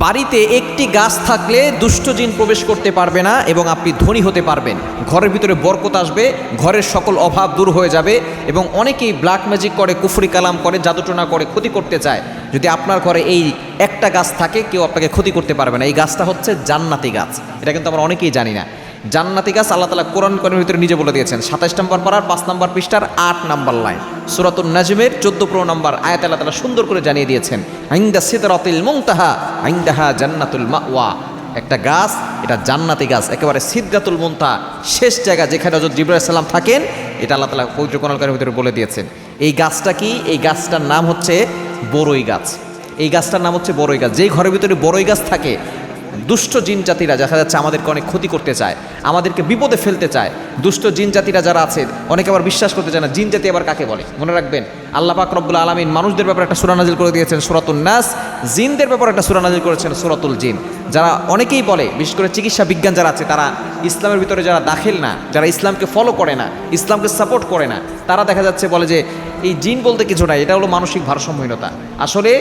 বাড়িতে একটি গাছ থাকলে দুষ্ট জিন প্রবেশ করতে পারবে না এবং আপনি ধনী হতে পারবেন। ঘরের ভিতরে বরকত আসবে, ঘরের সকল অভাব দূর হয়ে যাবে। এবং অনেকেই ব্ল্যাক ম্যাজিক করে, কুফরি কালাম করে, জাদুটোনা করে ক্ষতি করতে চায়। যদি আপনার ঘরে এই একটা গাছ থাকে, কেউ আপনাকে ক্ষতি করতে পারবে না। এই গাছটা হচ্ছে জান্নাতি গাছ। এটা কিন্তু আমরা অনেকেই জানি না। জান্নাতি গাছ আল্লাহ তাআলা কোরআনের ভিতরে নিজে বলে দিয়েছেন। 27 নম্বর পারার 5 নম্বর পৃষ্ঠার 8 নম্বর লাইন, সূরাতুন নাজমের 14 নম্বর আয়াত আল্লাহ তাআলা সুন্দর করে জানিয়ে দিয়েছেন, ইনদা সিদরাতিল মুনতাহা ইনদাহা জান্নাতুল মাওয়া। একটা গাছ, এটা জান্নাতি গাছ, একেবারে সিদরাতুল মুনতাহা, শেষ জায়গা যেখানে হযরত জিবরাইল আলাইহিস সালাম থাকেন। এটা আল্লাহ তাআলা পবিত্র কোরআনের ভিতরে বলে দিয়েছেন। এই গাছটা কি? এই গাছটার নাম হচ্ছে বড়ই গাছ। এই গাছটার নাম হচ্ছে বড়ই গাছ। যেই ঘরের ভিতরে বড়ই গাছ থাকে, দুষ্ট জিন জাতিরা দেখা যাচ্ছে আমাদেরকে অনেক ক্ষতি করতে চায়, আমাদেরকে বিপদে ফেলতে চায়। দুষ্ট জিন জাতিরা যারা আছে, অনেকে আবার বিশ্বাস করতে চায় না জিন জাতি আবার কাকে বলে। মনে রাখবেন, আল্লাহ পাক রব্বুল আলামিন মানুষদের ব্যাপারে একটা সূরা নাজিল করে দিয়েছেন সূরাতুন নাস, জিনদের ব্যাপারে একটা সূরা নাজিল করেছেন সূরাতুল জিন। যারা অনেকেই বলে, বিশেষ করে চিকিৎসা বিজ্ঞান যারা আছে, তারা ইসলামের ভিতরে যারা দাখিল না, যারা ইসলামকে ফলো করে না, ইসলামকে সাপোর্ট করে না, তারা দেখা যাচ্ছে বলে যে এই জিন বলতে কিছু নাই, এটা হলো মানসিক ভারসাম্যহীনতা। আসলে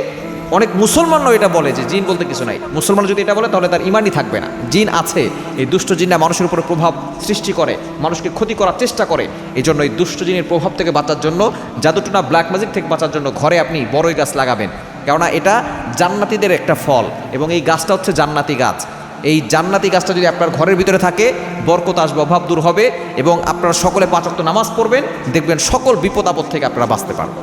অনেক মুসলমানও এটা বলে যে জিন বলতে কিছু নাই। মুসলমান যদি এটা বলে তাহলে তার ইমানই থাকবে না। জিন আছে, এই দুষ্ট জিনরা মানুষের উপরে প্রভাব সৃষ্টি করে, মানুষকে ক্ষতি করার চেষ্টা করে। এই জন্য এই দুষ্ট জিনের প্রভাব থেকে বাঁচার জন্য, জাদুটোনা ব্ল্যাক ম্যাজিক থেকে বাঁচার জন্য ঘরে আপনি বড়ই গাছ লাগাবেন। কেননা এটা জান্নাতীদের একটা ফল এবং এই গাছটা হচ্ছে জান্নাতি গাছ। এই জান্নাতি গাছটা যদি আপনার ঘরের ভিতরে থাকে, বরকত আসবে, অভাব দূর হবে এবং আপনারা সকলে 5 ওয়াক্ত নামাজ পড়বেন, দেখবেন সকল বিপদ আপদ থেকে আপনারা বাঁচতে পারবেন।